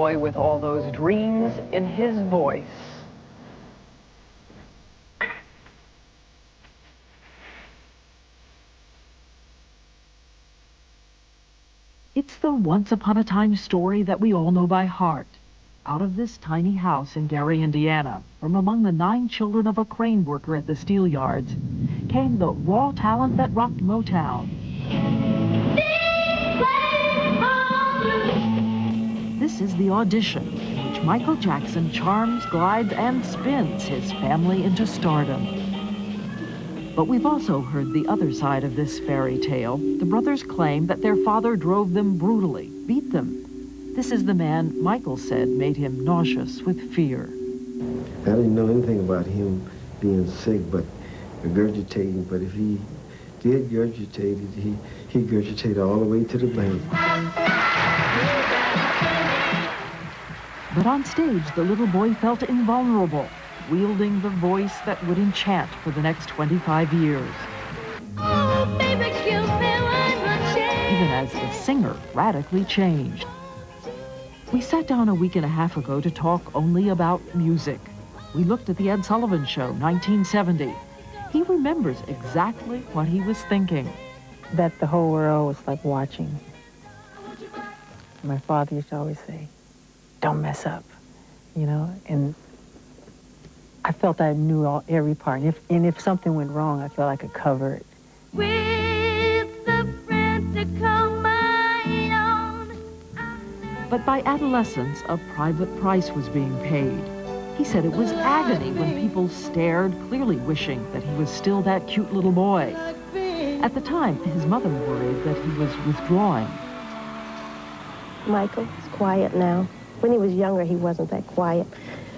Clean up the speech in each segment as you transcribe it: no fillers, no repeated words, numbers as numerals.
Boy with all those dreams in his voice. It's the once-upon-a-time story that we all know by heart. Out of this tiny house in Gary, Indiana, from among the 9 children of a crane worker at the steel yards, came the raw talent that rocked Motown. This is the audition in which Michael Jackson charms, glides, and spins his family into stardom. But we've also heard the other side of this fairy tale. The brothers claim that their father drove them brutally, beat them. This is the man Michael said made him nauseous with fear. I didn't know anything about him being sick, but regurgitating. But if he did regurgitate it, he regurgitated all the way to the bank. But on stage, the little boy felt invulnerable, wielding the voice that would enchant for the next 25 years. Oh, baby, give me one more chance. Even as the singer radically changed. We sat down a week and a half ago to talk only about music. We looked at the Ed Sullivan Show, 1970. He remembers exactly what he was thinking. That the whole world was like watching. My father used to always say, don't mess up, you know, and I felt I knew every part, and if something went wrong, I felt I could cover it. With a friend to call my own. But by adolescence, a private price was being paid. He said it was agony when people stared, clearly wishing that he was still that cute little boy. At the time, his mother worried that he was withdrawing. Michael is quiet now. When he was younger, he wasn't that quiet.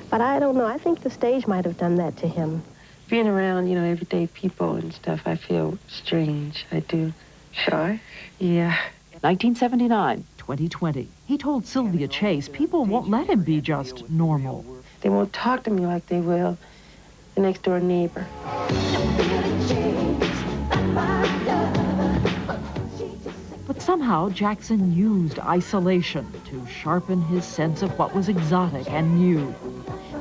But I don't know, I think the stage might have done that to him. Being around, you know, everyday people and stuff, I feel strange. I do. Shy? Yeah. 1979, 2020. He told Sylvia Chase people won't let him be just normal. They won't talk to me like they will the next door neighbor. But somehow Jackson used isolation to sharpen his sense of what was exotic and new.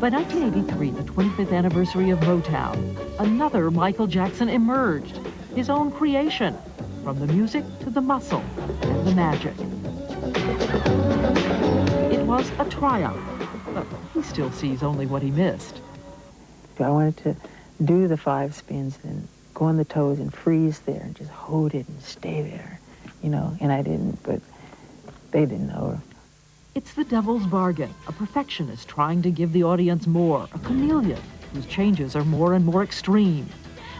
By 1983, the 25th anniversary of Motown, another Michael Jackson emerged, his own creation, from the music to the muscle and the magic. It was a triumph, but he still sees only what he missed. I wanted to do the 5 spins and go on the toes and freeze there and just hold it and stay there, you know, and I didn't, but they didn't know. It's the devil's bargain, a perfectionist trying to give the audience more, a chameleon whose changes are more and more extreme,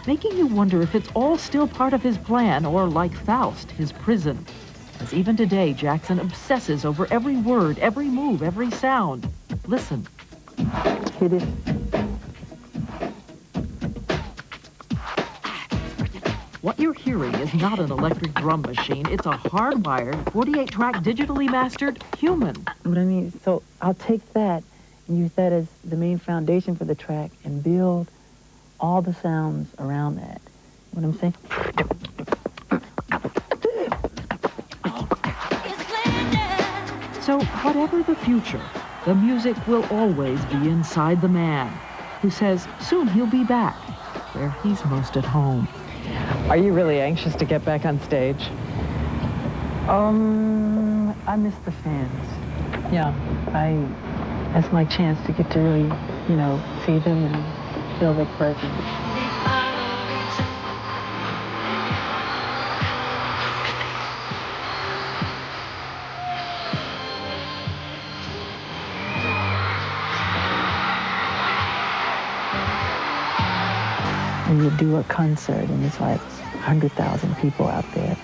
making you wonder if it's all still part of his plan or, like Faust, his prison. As even today, Jackson obsesses over every word, every move, every sound. Listen. Hit it. What you're hearing is not an electric drum machine. It's a hardwired, 48-track, digitally mastered human. What I mean, so I'll take that and use that as the main foundation for the track and build all the sounds around that. What I'm saying? So whatever the future, the music will always be inside the man, who says soon he'll be back, where he's most at home. Are you really anxious to get back on stage? I miss the fans. Yeah, that's my chance to get to really, you know, see them and feel their presence. When you do a concert and it's like 100,000 people out there,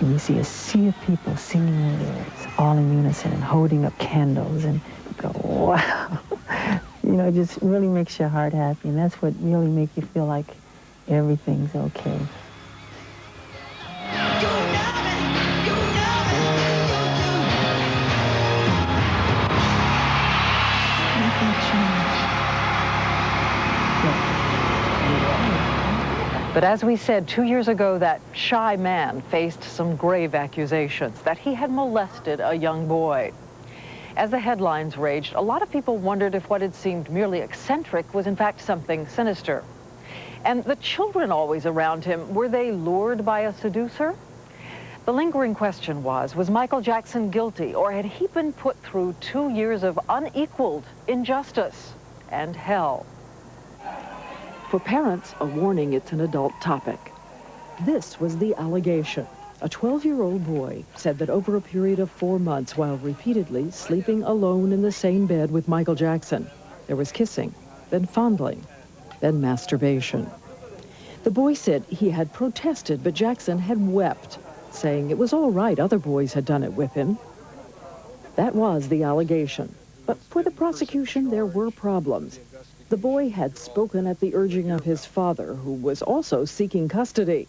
and you see a sea of people singing lyrics, all in unison and holding up candles, and you go, wow. You know, it just really makes your heart happy, and that's what really makes you feel like everything's okay. But as we said 2 years ago, that shy man faced some grave accusations that he had molested a young boy. As the headlines raged, a lot of people wondered if what had seemed merely eccentric was in fact something sinister. And the children always around him, were they lured by a seducer? The lingering question was Michael Jackson guilty, or had he been put through 2 years of unequaled injustice and hell? For parents, a warning, it's an adult topic. This was the allegation. A 12-year-old boy said that over a period of 4 months, while repeatedly sleeping alone in the same bed with Michael Jackson, there was kissing, then fondling, then masturbation. The boy said he had protested, but Jackson had wept, saying it was all right, other boys had done it with him. That was the allegation. But for the prosecution, there were problems. The boy had spoken at the urging of his father, who was also seeking custody.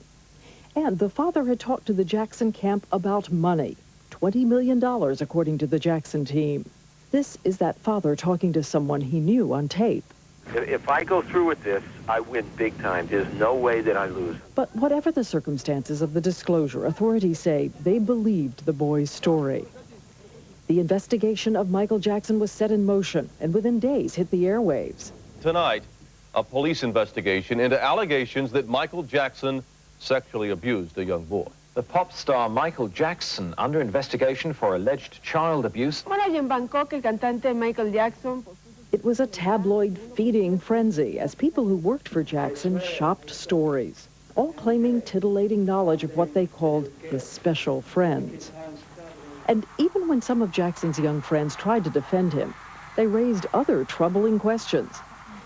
And the father had talked to the Jackson camp about money, $20 million, according to the Jackson team. This is that father talking to someone he knew on tape. If I go through with this, I win big time. There's no way that I lose. But whatever the circumstances of the disclosure, authorities say they believed the boy's story. The investigation of Michael Jackson was set in motion and within days hit the airwaves. Tonight, a police investigation into allegations that Michael Jackson sexually abused a young boy. The pop star Michael Jackson under investigation for alleged child abuse. It was a tabloid feeding frenzy as people who worked for Jackson shopped stories, all claiming titillating knowledge of what they called his special friends. And even when some of Jackson's young friends tried to defend him, they raised other troubling questions.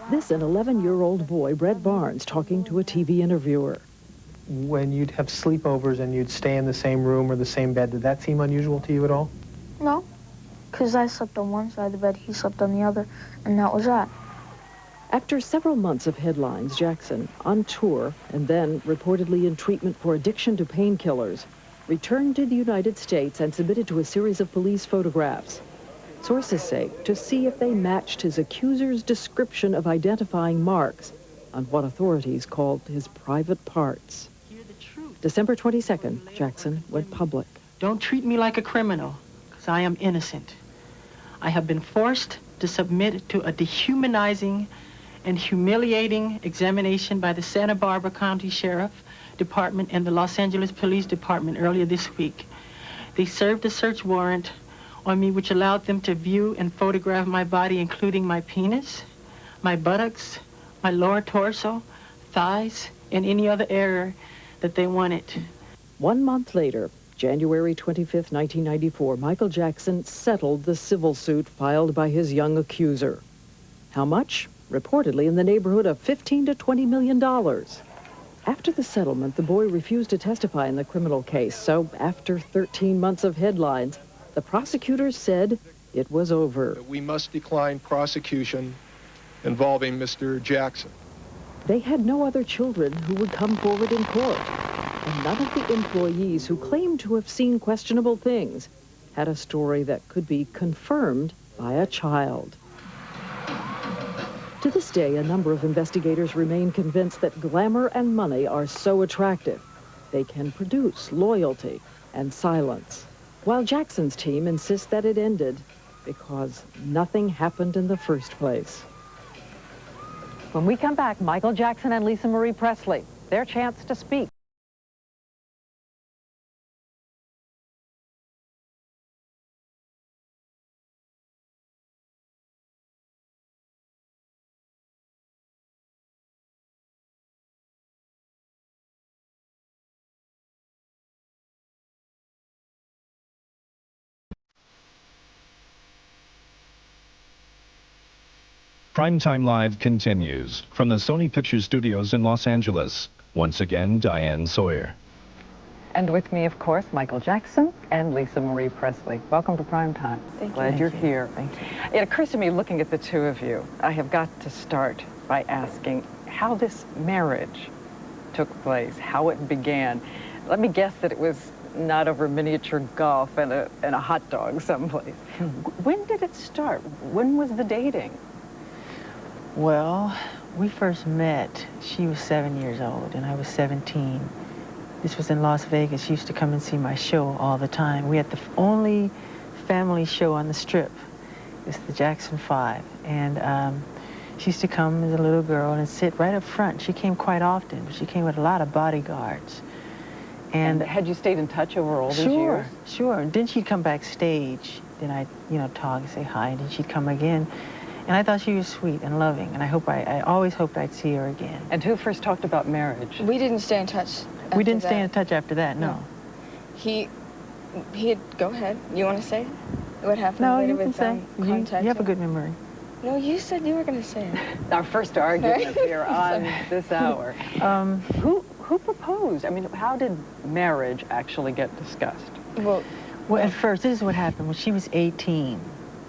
This an 11-year-old boy, Brett Barnes, talking to a TV interviewer. When you'd have sleepovers and you'd stay in the same room or the same bed, did that seem unusual to you at all? No, because I slept on one side of the bed, he slept on the other, and that was that. After several months of headlines, Jackson, on tour and then reportedly in treatment for addiction to painkillers, returned to the United States and submitted to a series of police photographs. Sources say to see if they matched his accuser's description of identifying marks on what authorities called his private parts. December 22nd, Jackson went public. Don't treat me like a criminal, because I am innocent. I have been forced to submit to a dehumanizing and humiliating examination by the Santa Barbara County Sheriff Department and the Los Angeles Police Department earlier this week. They served a search warrant on me which allowed them to view and photograph my body, including my penis, my buttocks, my lower torso, thighs, and any other area that they wanted. 1 month later, January 25th, 1994, Michael Jackson settled the civil suit filed by his young accuser. How much? Reportedly in the neighborhood of $15 to $20 million. After the settlement, the boy refused to testify in the criminal case, so after 13 months of headlines, the prosecutors said it was over. We must decline prosecution involving Mr. Jackson. They had no other children who would come forward in court, and none of the employees who claimed to have seen questionable things had a story that could be confirmed by a child. To this day, a number of investigators remain convinced that glamour and money are so attractive, they can produce loyalty and silence. While Jackson's team insists that it ended because nothing happened in the first place. When we come back, Michael Jackson and Lisa Marie Presley, their chance to speak. Primetime Live continues from the Sony Pictures Studios in Los Angeles. Once again, Diane Sawyer. And with me, of course, Michael Jackson and Lisa Marie Presley. Welcome to Primetime. Glad you're here. Thank you. It occurs to me, looking at the two of you, I have got to start by asking how this marriage took place, how it began. Let me guess that it was not over miniature golf and a hot dog someplace. When did it start? When was the dating? Well, we first met, she was 7 years old and I was 17. This was in Las Vegas. She used to come and see my show all the time. We had the only family show on the Strip It's the Jackson 5. And she used to come as a little girl and sit right up front. She came quite often. She came with a lot of bodyguards. And had you stayed in touch over all these years? Sure. And then she'd come backstage. Then I'd, talk and say hi, and then she'd come again. And I thought she was sweet and loving, and I always hoped I'd see her again. And who first talked about marriage? We didn't stay in touch after We didn't stay that. in touch after that, no. He had, go ahead. You want to say what happened No, later you can with say. You have a good memory. No, you said you were going to say it. Our first argument here on this hour. Who proposed? I mean, how did marriage actually get discussed? Well, at first, this is what happened. When she was 18,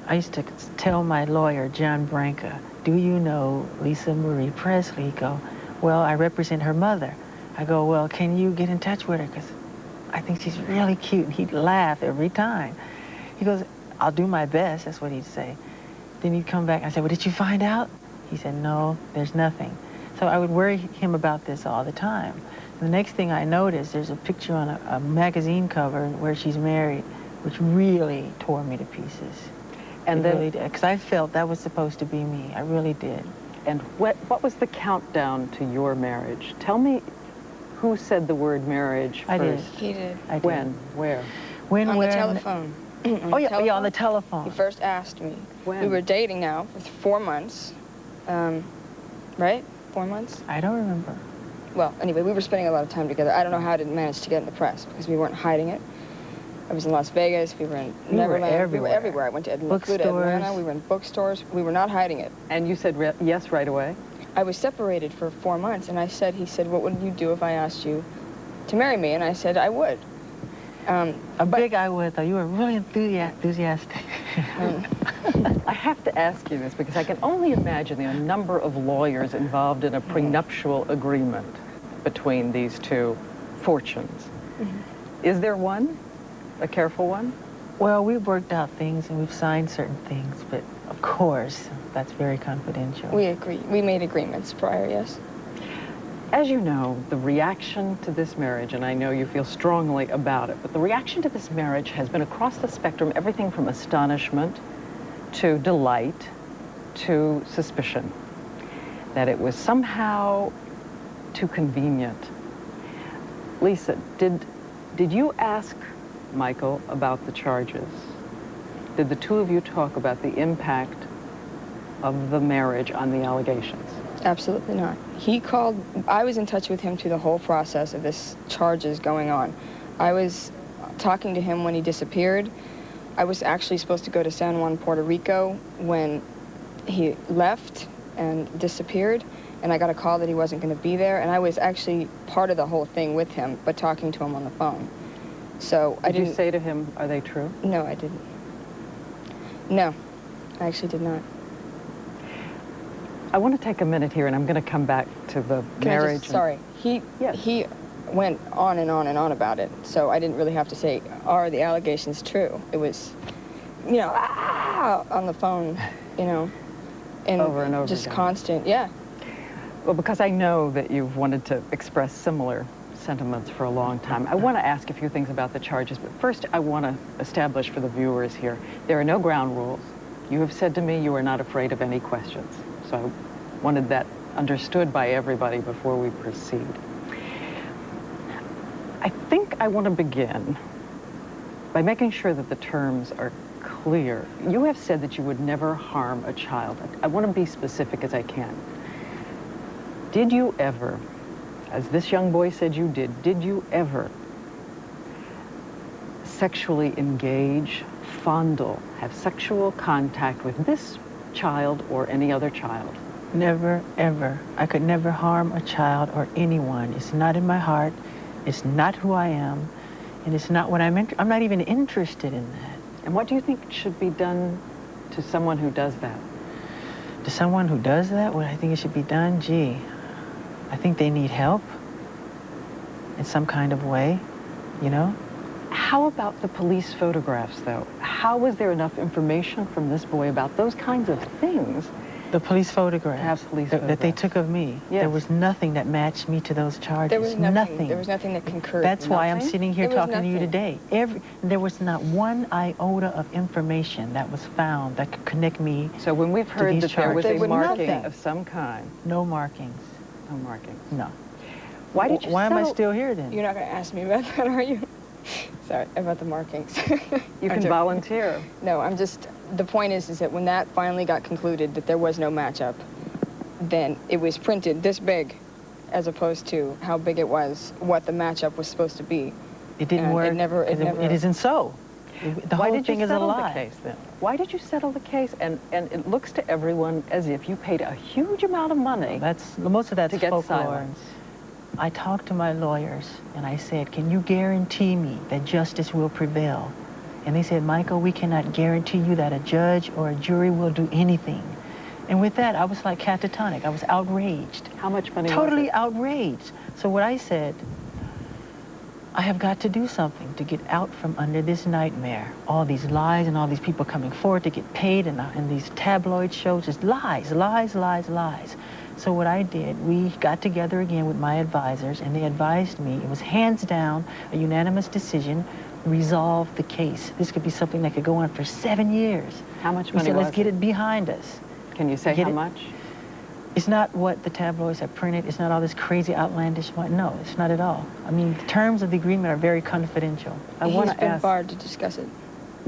I used to tell my lawyer, John Branca, do you know Lisa Marie Presley? He'd go, well, I represent her mother. I go, well, can you get in touch with her? Because I think she's really cute. And he'd laugh every time. He goes, I'll do my best. That's what he'd say. Then he'd come back. I said, well, did you find out? He said, no, there's nothing. So I would worry him about this all the time. The next thing I noticed, there's a picture on a magazine cover where she's married, which really tore me to pieces. And then, really did, because I felt that was supposed to be me. I really did. And what was the countdown to your marriage? Tell me who said the word marriage first. I did. He did. I did. When? Where? When? On where? the telephone. Yeah, on the telephone. He first asked me. When? We were dating now for 4 months. Right? 4 months? I don't remember. Well, anyway, we were spending a lot of time together. I don't know how I didn't manage to get in the press because we weren't hiding it. I was in Las Vegas. We were in Neverland. We were everywhere. I went to flew to Atlanta. We were in bookstores. We were not hiding it. And you said yes right away? I was separated for 4 months, and he said, what would you do if I asked you to marry me? And I said, I would. Big I would, though. You were really enthusiastic. I have to ask you this because I can only imagine the number of lawyers involved in a prenuptial agreement between these two fortunes. Mm-hmm. Is there one? A careful one? Well, we've worked out things and we've signed certain things, but of course, that's very confidential. We agree. We made agreements prior, yes. As you know, the reaction to this marriage, and I know you feel strongly about it, but the reaction to this marriage has been across the spectrum, everything from astonishment to delight to suspicion, that it was somehow too convenient. Lisa, did you ask Michael about the charges? Did the two of you talk about the impact of the marriage on the allegations? Absolutely not. He called, I was in touch with him through the whole process of this charges going on. I was talking to him when he disappeared. I was actually supposed to go to San Juan, Puerto Rico when he left and disappeared, and I got a call that he wasn't going to be there, and I was actually part of the whole thing with him, but talking to him on the phone. So I didn't... Did you say to him, are they true? No, I didn't. No, I actually did not. I want to take a minute here, and I'm going to come back to the marriage. Sorry. He went on and on and on about it, so I didn't really have to say, are the allegations true? It was, on the phone, and over and over just again. Constant, yeah. Well, because I know that you've wanted to express similar sentiments for a long time, I want to ask a few things about the charges, but first I want to establish for the viewers here, there are no ground rules. You have said to me you are not afraid of any questions. So I wanted that understood by everybody before we proceed. I think I want to begin by making sure that the terms are clear. You have said that you would never harm a child. I want to be specific as I can. Did you ever, as this young boy said you did you ever sexually engage, fondle, have sexual contact with this child or any other child? Never, ever. I could never harm a child or anyone. It's not in my heart. It's not who I am. And it's not what I'm not even interested in that. And what do you think should be done to someone who does that? To someone who does that, what I think it should be done, gee, I think they need help in some kind of way, How about the police photographs, though? How was there enough information from this boy about those kinds of things The police photographs that they took of me. Yes. There was nothing that matched me to those charges. There was nothing. There was nothing that concurred. That's why I'm Nothing? sitting here There was talking to you nothing. today. There was not one iota of information that was found that could connect me. So when we've heard that there was a marking of some kind. No markings. No markings. No. Why did you Why am I settle- still here then? You're not going to ask me about that, are you? Sorry, about the markings. You can volunteer. No, I'm just, the point is that when that finally got concluded that there was no matchup, then it was printed this big as opposed to how big it was, what the matchup was supposed to be. It didn't And work. It never. It isn't so. The Why whole did thing you is a settle lie. the case then? Why did you settle the case? And it looks to everyone as if you paid a huge amount of money. Most of that's to get folklore. silence. I talked to my lawyers and I said, can you guarantee me that justice will prevail? And they said, Michael, we cannot guarantee you that a judge or a jury will do anything. And with that, I was like catatonic. I was outraged. How much money Totally was it? outraged. So what I said, I have got to do something to get out from under this nightmare. All these lies and all these people coming forward to get paid and these tabloid shows, just lies, lies, lies, lies. So what I did, we got together again with my advisors and they advised me, it was hands down, a unanimous decision, resolve the case. This could be something that could go on for 7 years. How much We money said, was let's get it? it behind us. Can you say Get how it? much? It's not what the tabloids have printed. It's not all this crazy outlandish one. No, it's not at all. I mean, the terms of the agreement are very confidential. I He's want to been ask barred to discuss it.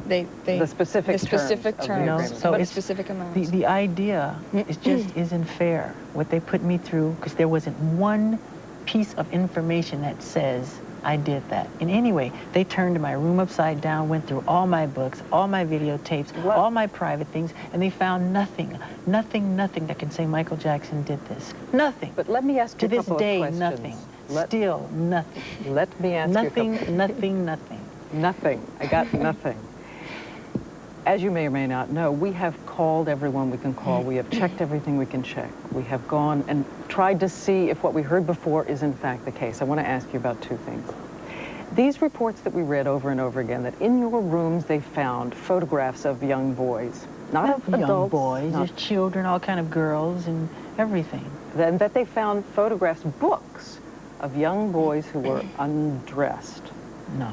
the specific terms of the terms, agreement. So but it's specific amounts. the idea is just isn't fair. What they put me through, because there wasn't one piece of information that says I did that. In any way, they turned my room upside down, went through all my books, all my videotapes, all my private things, and they found nothing that can say Michael Jackson did this. Nothing. But let me ask you to a this couple day, of questions. nothing. Still nothing. Let me ask nothing, you a couple. nothing. Nothing. I got nothing. As you may or may not know, we have called everyone we can call. We have checked everything we can check. We have gone and tried to see if what we heard before is in fact the case. I want to ask you about two things. These reports that we read over and over again, that in your rooms they found photographs of young boys, not of young adults, boys, not- there's children, all kind of girls and everything. Then that they found photographs, books of young boys who were undressed. No.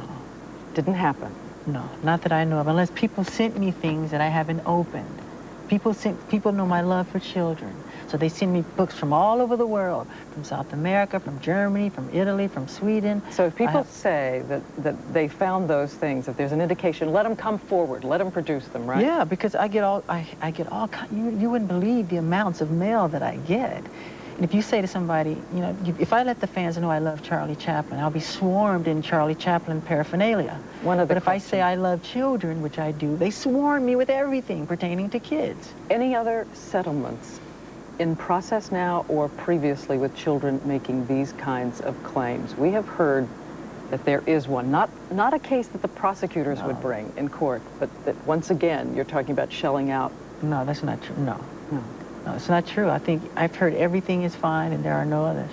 Didn't happen. No, not that I know of, unless people sent me things that I haven't opened. People know my love for children. So they send me books from all over the world, from South America, from Germany, from Italy, from Sweden. So if people say that they found those things, if there's an indication, let them come forward, let them produce them, right? Yeah, because I get all you wouldn't believe the amounts of mail that I get. And if you say to somebody, you know, if I let the fans know I love Charlie Chaplin, I'll be swarmed in Charlie Chaplin paraphernalia. But if I say I love children, which I do, they swarm me with everything pertaining to kids. Any other settlements in process now or previously with children making these kinds of claims? We have heard that there is one, not a case that the prosecutors would bring in court, but that once again, you're talking about shelling out. No, that's not true. No, it's not true. I think I've heard everything is fine and there are no others.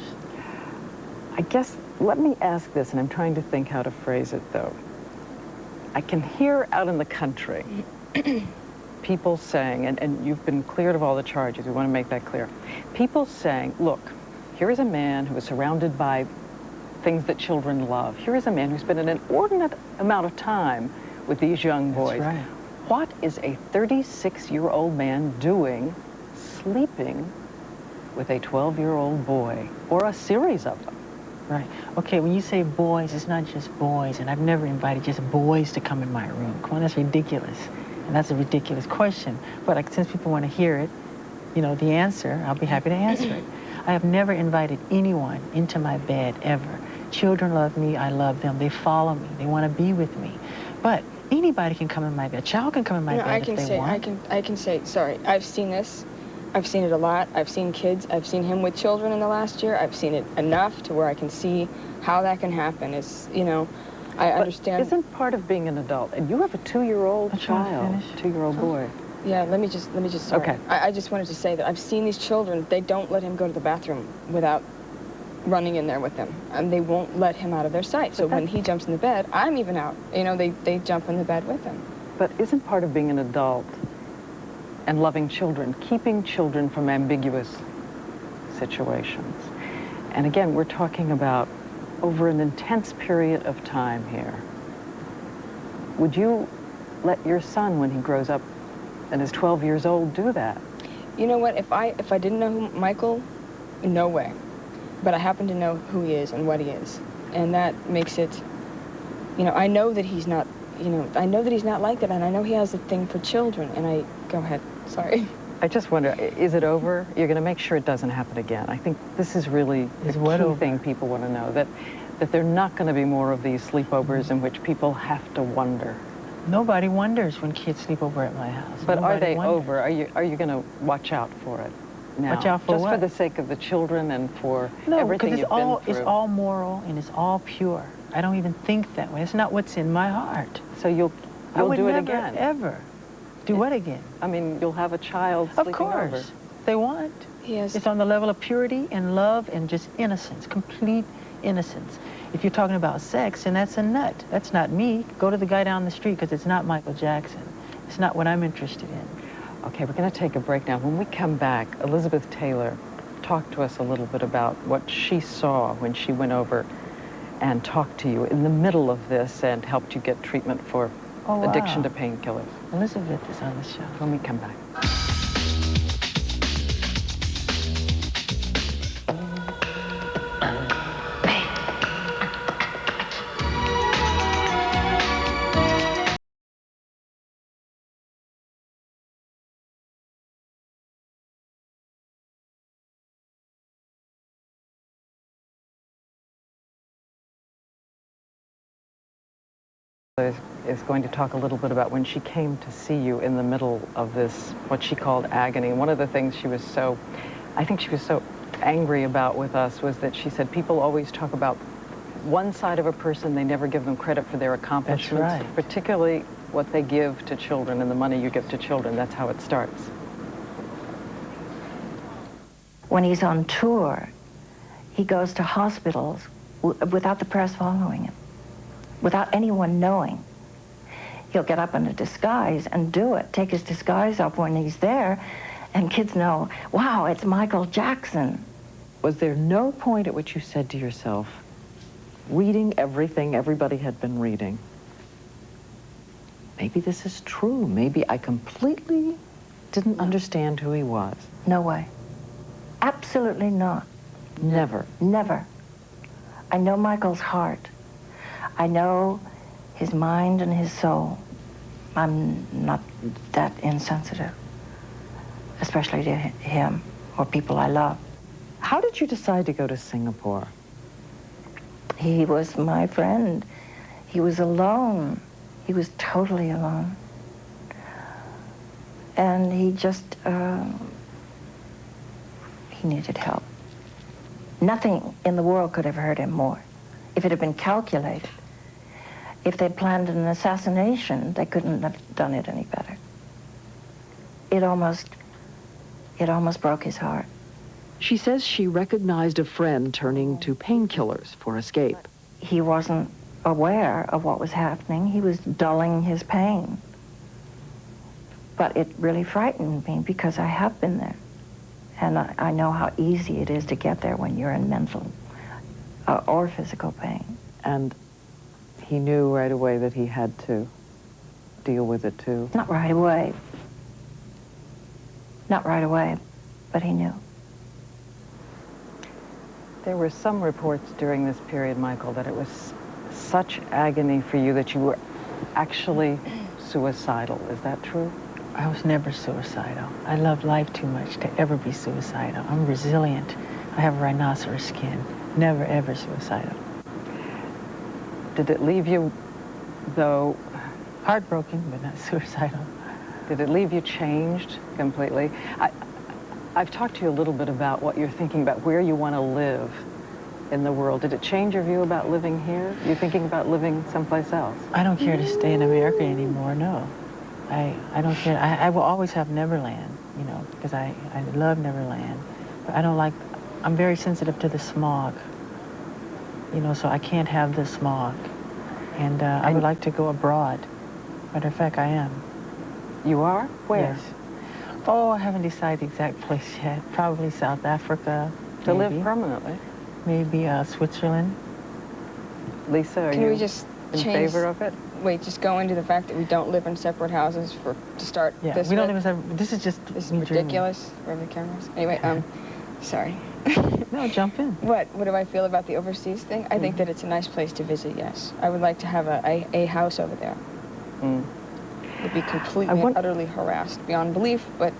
I guess, let me ask this, and I'm trying to think how to phrase it though. I can hear out in the country people saying, and you've been cleared of all the charges, we want to make that clear. People saying, look, here is a man who is surrounded by things that children love. Here is a man who spent an inordinate amount of time with these young boys. That's right. What is a 36-year-old man doing sleeping with a 12-year-old boy, or a series of them? Right. Okay, when you say boys, it's not just boys, and I've never invited just boys to come in my room. Come on, that's ridiculous. And that's a ridiculous question. But since people want to hear it, you know, the answer, I'll be happy to answer it. I have never invited anyone into my bed, ever. Children love me, I love them. They follow me, they want to be with me. But anybody can come in my bed. A child can come in my bed if they want. I can say, sorry, I've seen this. I've seen it a lot. I've seen kids. I've seen him with children in the last year. I've seen it enough to where I can see how that can happen. It's, you know, I understand. Isn't part of being an adult, and you have a 2-year-old child, 2-year-old boy. Yeah, let me just, sorry. Okay. I just wanted to say that I've seen these children, they don't let him go to the bathroom without running in there with them. And they won't let him out of their sight. So when he jumps in the bed, I'm even out. You know, they jump in the bed with him. But isn't part of being an adult and loving children, keeping children from ambiguous situations. And again, we're talking about over an intense period of time here. Would you let your son, when he grows up and is 12 years old, do that? You know what, if I didn't know who Michael, no way. But I happen to know who he is and what he is. And that makes it, you know, I know that he's not, you know, I know that he's not like that, and I know he has a thing for children, and go ahead, sorry. I just wonder, is it over? You're going to make sure it doesn't happen again. I think this is really the key thing people want to know, that there are not going to be more of these sleepovers in which people have to wonder. Nobody wonders when kids sleep over at my house. But Nobody are they wonders. over? Are you going to watch out for it now? Watch out for just what? for the sake of the children and for No, everything because you've been through? it's all moral and it's all pure. I don't even think that way. It's not what's in my heart. So you'll do it again? Ever. Do what again? I mean, you'll have a child sleeping over. Of course. They want. Yes. It's on the level of purity and love and just innocence, complete innocence. If you're talking about sex, and that's a nut. That's not me. Go to the guy down the street, because it's not Michael Jackson. It's not what I'm interested in. Okay, we're going to take a break now. When we come back, Elizabeth Taylor talked to us a little bit about what she saw when she went over and talked to you in the middle of this and helped you get treatment for addiction to painkillers. Elizabeth is on the show. When we come back. Is going to talk a little bit about when she came to see you in the middle of this, what she called agony. And one of the things I think she was so angry about with us was that she said people always talk about one side of a person, they never give them credit for their accomplishments. That's right. Particularly what they give to children and the money you give to children. That's how it starts. When he's on tour, he goes to hospitals without the press following him, without anyone knowing. He'll get up in a disguise and do it, take his disguise off when he's there, and kids know, wow, it's Michael Jackson. Was there no point at which you said to yourself, reading everything everybody had been reading, maybe this is true, maybe I completely didn't understand who he was? No way. Absolutely not. Never? Never. I know Michael's heart. I know his mind and his soul. I'm not that insensitive, especially to him or people I love. How did you decide to go to Singapore? He was my friend. He was alone. He was totally alone. And he just, he needed help. Nothing in the world could have hurt him more if it had been calculated. If they'd planned an assassination, they couldn't have done it any better. It almost broke his heart. She says she recognized a friend turning to painkillers for escape. He wasn't aware of what was happening. He was dulling his pain. But it really frightened me because I have been there. And I know how easy it is to get there when you're in mental or physical pain. And he knew right away that he had to deal with it too? Not right away. Not right away, but he knew. There were some reports during this period, Michael, that it was such agony for you that you were actually suicidal. Is that true? I was never suicidal. I love life too much to ever be suicidal. I'm resilient. I have rhinoceros skin. Never, ever suicidal. Did it leave you, though... Heartbroken, but not suicidal. Did it leave you changed completely? I've talked to you a little bit about what you're thinking about, where you want to live in the world. Did it change your view about living here? You're thinking about living someplace else? I don't care to stay in America anymore, no. I don't care. I will always have Neverland, you know, because I love Neverland. But I don't like, I'm very sensitive to the smog, you know, so I can't have the smog. And I would like to go abroad. Matter of fact, I am. You are? Where? Yes. Oh, I haven't decided the exact place yet. Probably South Africa. To live maybe. permanently. Maybe Switzerland. Lisa, are Can you we just in change, favor of it? Wait, just go into the fact that we don't live in separate houses to start Yeah, this we don't with? live in separate. This is just This is me dreaming. ridiculous. Wherever the camera is. Anyway, sorry. No, jump in. What do I feel about the overseas thing? I think that it's a nice place to visit, yes. I would like to have a house over there. Mm. Would be completely and utterly harassed beyond belief, but...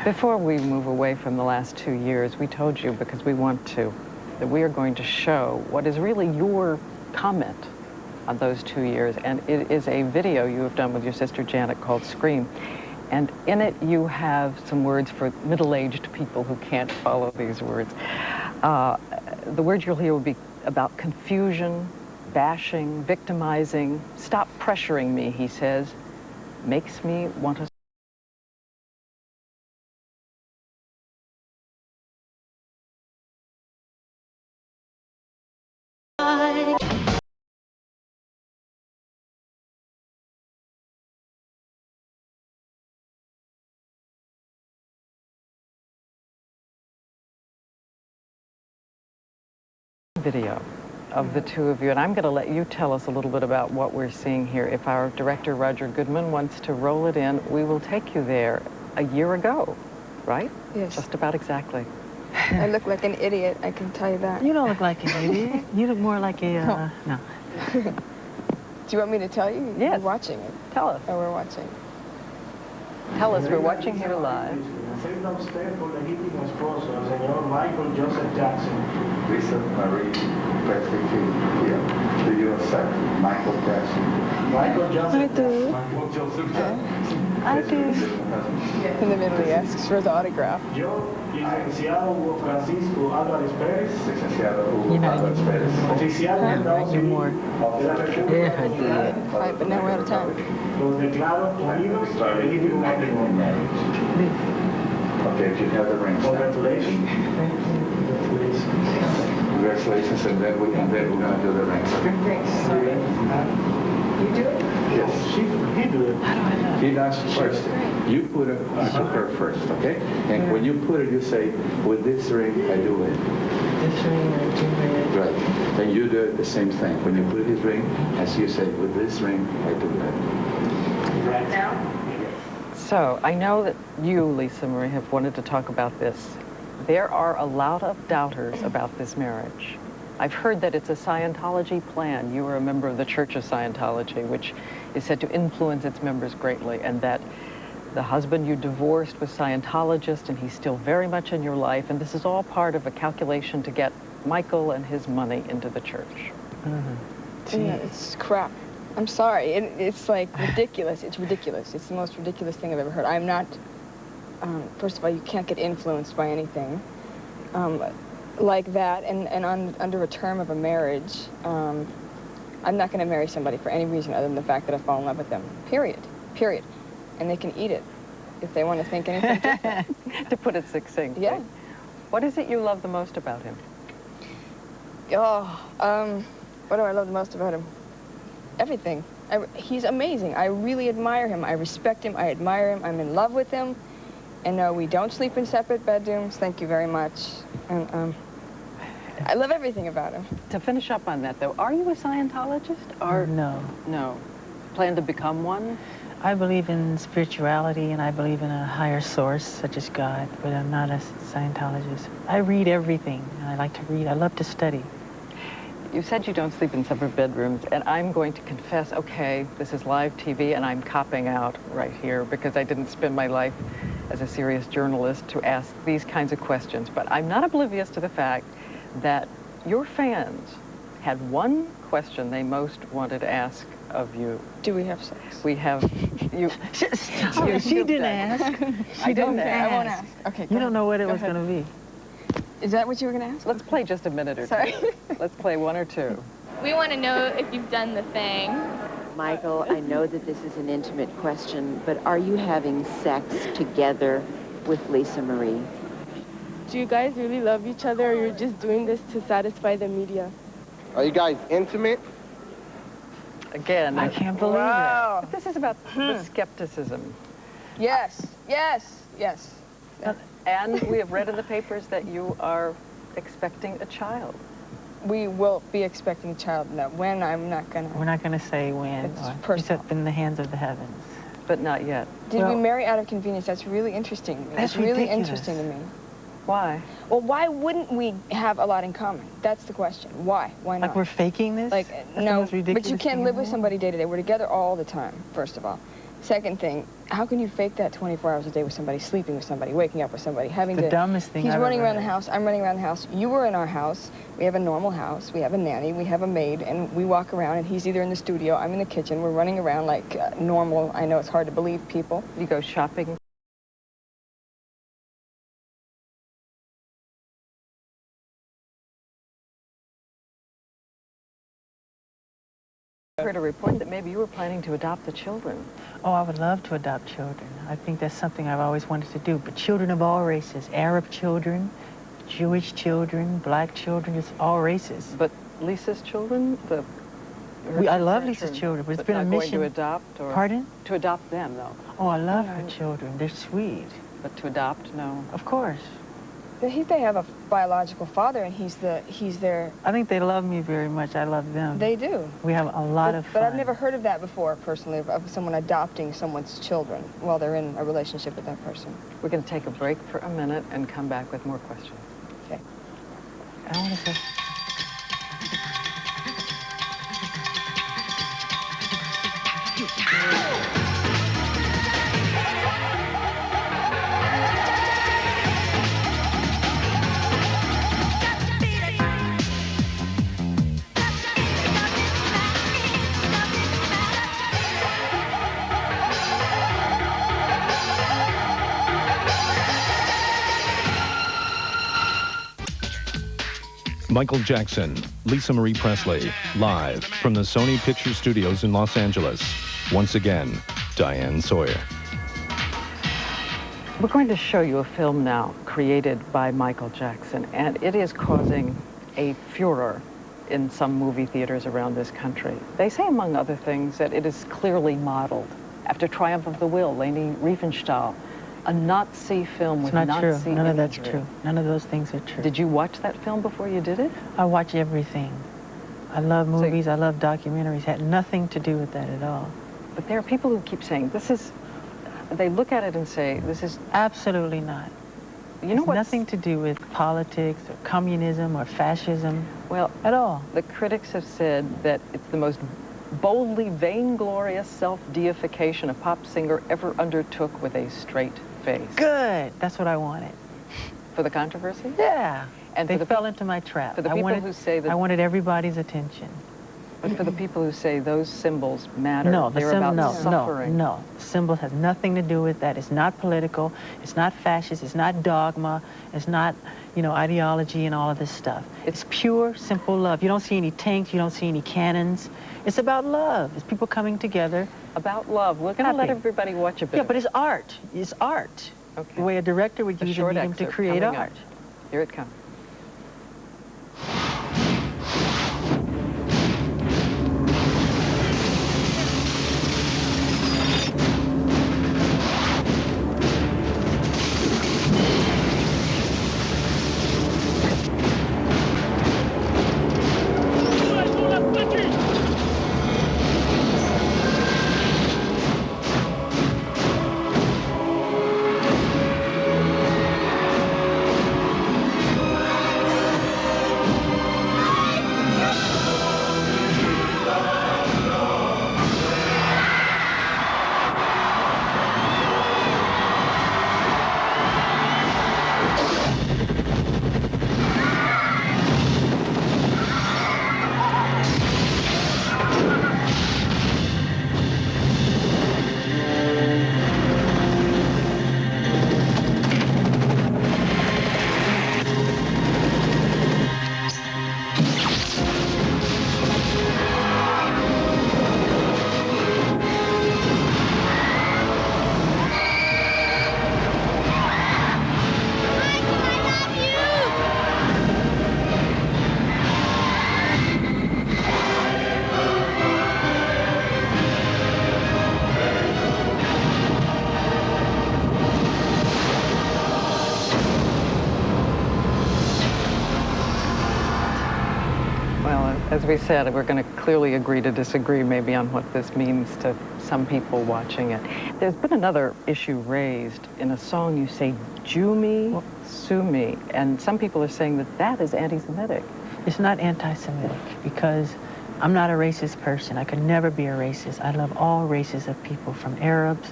Before we move away from the last 2 years, we told you, because we want to, that we are going to show what is really your comment on those 2 years. And it is a video you have done with your sister Janet called Scream. And in it, you have some words for middle-aged people who can't follow these words. The words you'll hear will be about confusion, bashing, victimizing. Stop pressuring me, he says. Makes me want to... video of the two of you, and I'm going to let you tell us a little bit about what we're seeing here. If our director, Roger Goodman, wants to roll it in, we will take you there a year ago, right? Yes. Just about exactly. I look like an idiot, I can tell you that. You don't look like an idiot. You look more like a, no. Do you want me to tell you? Yes. We're watching it. Tell us. Oh, we're watching. Tell us, we're watching here live. Acepta usted por legítimo esposo al señor Michael Joseph Jackson. Lisa Marie Presley here. Do you accept Michael Jackson? Michael Joseph Jackson. Michael Joseph Jackson. I do. In the middle, he asks for the autograph. Yo, licenciado Hugo Francisco Álvarez Pérez. Licenciado Hugo Álvarez Pérez. Oficial de Estados Unidos. Yeah, I did. Right, but now we're out of time. Los declaro unidos en legítimo matrimonio. Okay, do you have the rings now? Congratulations. Congratulations, and then we're going to do the rings, okay? Sorry. You do it? Yes. He do it. He does first. You put it to her first, okay? And when you put it, you say, with this ring, I do it. This ring, I do it. Right. And you do it the same thing. When you put his ring, as you say, with this ring, I do it. Right now? So, I know that you, Lisa Marie, have wanted to talk about this. There are a lot of doubters about this marriage. I've heard that it's a Scientology plan. You are a member of the Church of Scientology, which is said to influence its members greatly, and that the husband you divorced was Scientologist, and he's still very much in your life, and this is all part of a calculation to get Michael and his money into the church. Yeah, it's crap. I'm sorry. It's like ridiculous. It's ridiculous. It's the most ridiculous thing I've ever heard. I'm not, first of all, you can't get influenced by anything like that. And under a term of a marriage, I'm not going to marry somebody for any reason other than the fact that I fall in love with them. Period. Period. And they can eat it if they want to think anything different. To put it succinctly. Yeah. What is it you love the most about him? Oh, what do I love the most about him? Everything. He's amazing. I really admire him. I respect him. I admire him. I'm in love with him. And no, we don't sleep in separate bedrooms. Thank you very much. And I love everything about him. To finish up on that, though, are you a Scientologist? Or No. No. Plan to become one? I believe in spirituality, and I believe in a higher source, such as God, but I'm not a Scientologist. I read everything. I like to read. I love to study. You said you don't sleep in separate bedrooms, and I'm going to confess, okay, this is live TV, and I'm copping out right here because I didn't spend my life as a serious journalist to ask these kinds of questions. But I'm not oblivious to the fact that your fans had one question they most wanted to ask of you. Do we have sex? We have... you. She didn't ask. She didn't ask. I won't ask. Okay, You don't know what it was going to be. Is that what you were going to ask? Let's play just a minute or Sorry. two. Let's play one or two. We want to know if you've done the thing. Michael, I know that this is an intimate question, but are you having sex together with Lisa Marie? Do you guys really love each other, or you're just doing this to satisfy the media? Are you guys intimate? Again, I can't believe it. But this is about the skepticism Yes, yes, yes. And we have read in the papers that you are expecting a child. We will be expecting a child. No, when, I'm not gonna. We're not going to say when. It's Or personal. It's in the hands of the heavens. But not yet. Did we marry out of convenience? That's really interesting to me. That's It's really ridiculous. interesting to me. Why? Well, why wouldn't we have a lot in common? That's the question. Why? Why not? Like we're faking this? Like, That's the no, most ridiculous but you can't thing live in the with somebody day to day. We're together all the time, first of all. Second thing, how can you fake that 24 hours a day with somebody, sleeping with somebody, waking up with somebody, having the dumbest thing He's I've running ever around the heard. house, I'm running around the house. You were in our house. We have a normal house. We have a nanny. We have a maid, and we walk around, and he's either in the studio, I'm in the kitchen. We're running around like normal. I know it's hard to believe people. You go shopping. I heard a report that maybe you were planning to adopt the children. Oh, I would love to adopt children. I think that's something I've always wanted to do. But children of all races, Arab children, Jewish children, black children, it's all races. But Lisa's children, I love Lisa's children, but it's been a mission. Going to adopt, or Pardon? To adopt them, though. Oh, I love her children. They're sweet. But to adopt, no. Of course. They have a biological father, and he's their... I think they love me very much. I love them. They do. We have a lot of fun. But I've never heard of that before, personally, of someone adopting someone's children while they're in a relationship with that person. We're going to take a break for a minute and come back with more questions. Okay. I want to say... Michael Jackson, Lisa Marie Presley, live from the Sony Pictures Studios in Los Angeles. Once again, Diane Sawyer. We're going to show you a film now created by Michael Jackson, and it is causing a furor in some movie theaters around this country. They say, among other things, that it is clearly modeled after Triumph of the Will, Leni Riefenstahl, a Nazi film with It's not Nazi true. None of that's imagery. true. None of those things are true. Did you watch that film before you did it? I watch everything. I love movies. I love documentaries. Had nothing to do with that at all. But there are people who keep saying, this is, they look at it and say, this is... Absolutely not. You know what? Nothing to do with politics or communism or fascism. Well, at all. The critics have said that it's the most boldly vainglorious self-deification a pop singer ever undertook with a straight face. Good. That's what I wanted. For the controversy? Yeah. And they for the fell into my trap. For the people who say that... I wanted everybody's attention. But for the people who say those symbols matter, no, they're about suffering. No. Symbols has nothing to do with that. It's not political. It's not fascist. It's not dogma. It's not, ideology and all of this stuff. It's pure, simple love. You don't see any tanks. You don't see any cannons. It's about love. It's people coming together. About love. We're going to let everybody watch a bit. Yeah, but it's art. It's art. Okay. The way a director would use a medium to create art. Here it comes. as we said, we're going to clearly agree to disagree maybe on what this means to some people watching it. There's been another issue raised. In a song you say, "Jew me, sue me," and some people are saying that that is anti-Semitic. It's not anti-Semitic because I'm not a racist person. I could never be a racist. I love all races of people, from Arabs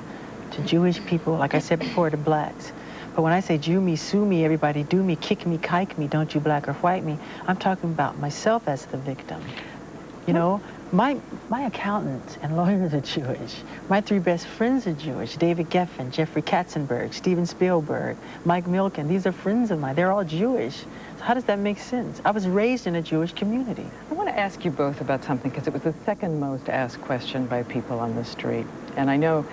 to Jewish people, like I said before, to blacks. But when I say Jew me, sue me, everybody do me, kick me, kike me, don't you black or white me, I'm talking about myself as the victim. You know, my accountants and lawyers are Jewish. My 3 best friends are Jewish. David Geffen, Jeffrey Katzenberg, Steven Spielberg, Mike Milken. These are friends of mine. They're all Jewish. So how does that make sense? I was raised in a Jewish community. I want to ask you both about something because it was the second most asked question by people on the street. And I know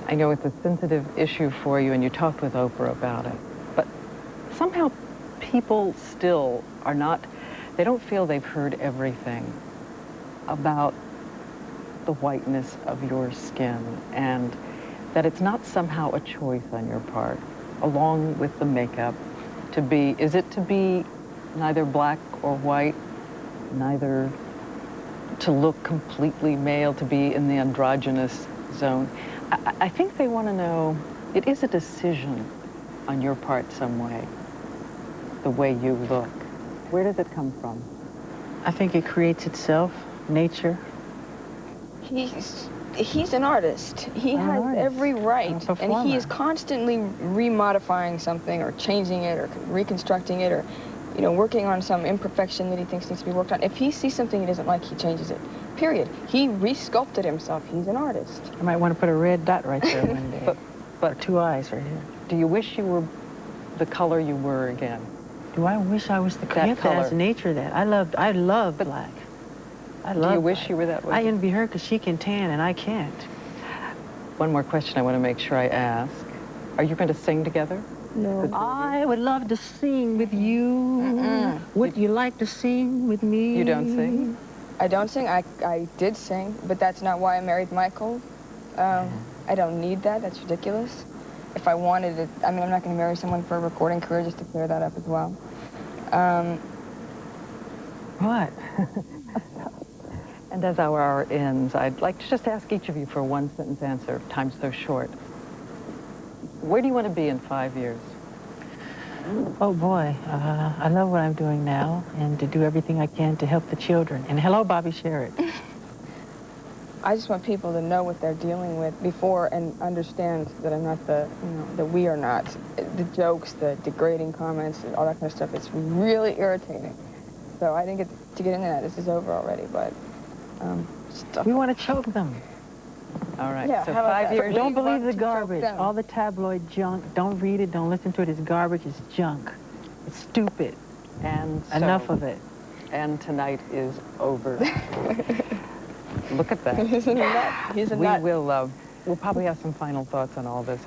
it's a sensitive issue for you, and you talked with Oprah about it. But somehow people still are not, they don't feel they've heard everything about the whiteness of your skin, and that it's not somehow a choice on your part, along with the makeup, to be, is it to be neither black or white, neither to look completely male, to be in the androgynous zone? I think they want to know, it is a decision on your part some way, the way you look. Where does it come from? I think it creates itself, nature. He's an artist. He has every right, and he is constantly remodifying something or changing it or reconstructing it or, you know, working on some imperfection that he thinks needs to be worked on. If he sees something he doesn't like, he changes it. Period. He re-sculpted himself. He's an artist. I might want to put a red dot right there one day. But 2 eyes right here. Do you wish you were the color you were again? Do I wish I was the color? You have to ask nature that. I love black. I love Do you wish you were that way? I envy her because she can tan and I can't. One more question I want to make sure I ask. Are you going to sing together? No. I would love to sing with you. Would you like to sing with me? You don't sing? I don't sing. I did sing, but that's not why I married Michael. I don't need that. That's ridiculous. If I wanted it, I mean, I'm not going to marry someone for a recording career, just to clear that up as well. What? And as our hour ends, I'd like to just ask each of you for a one-sentence answer. Time's so short. Where do you want to be in 5 years? Oh boy, I love what I'm doing now, and to do everything I can to help the children. And hello, Bobby Sherritt. I just want people to know what they're dealing with before and understand that I'm not the, you know, that we are not. The jokes, the degrading comments, all that kind of stuff, it's really irritating. So I didn't get to get into that. This is over already, but stuff. We want to choke them. All right, yeah, so 5 years. Don't believe the garbage. All the tabloid junk. Don't read it. Don't listen to it. It's garbage. It's junk. It's stupid. And enough of it. And tonight is over. Look at that. He's a nut. He's a nut. We'll probably have some final thoughts on all this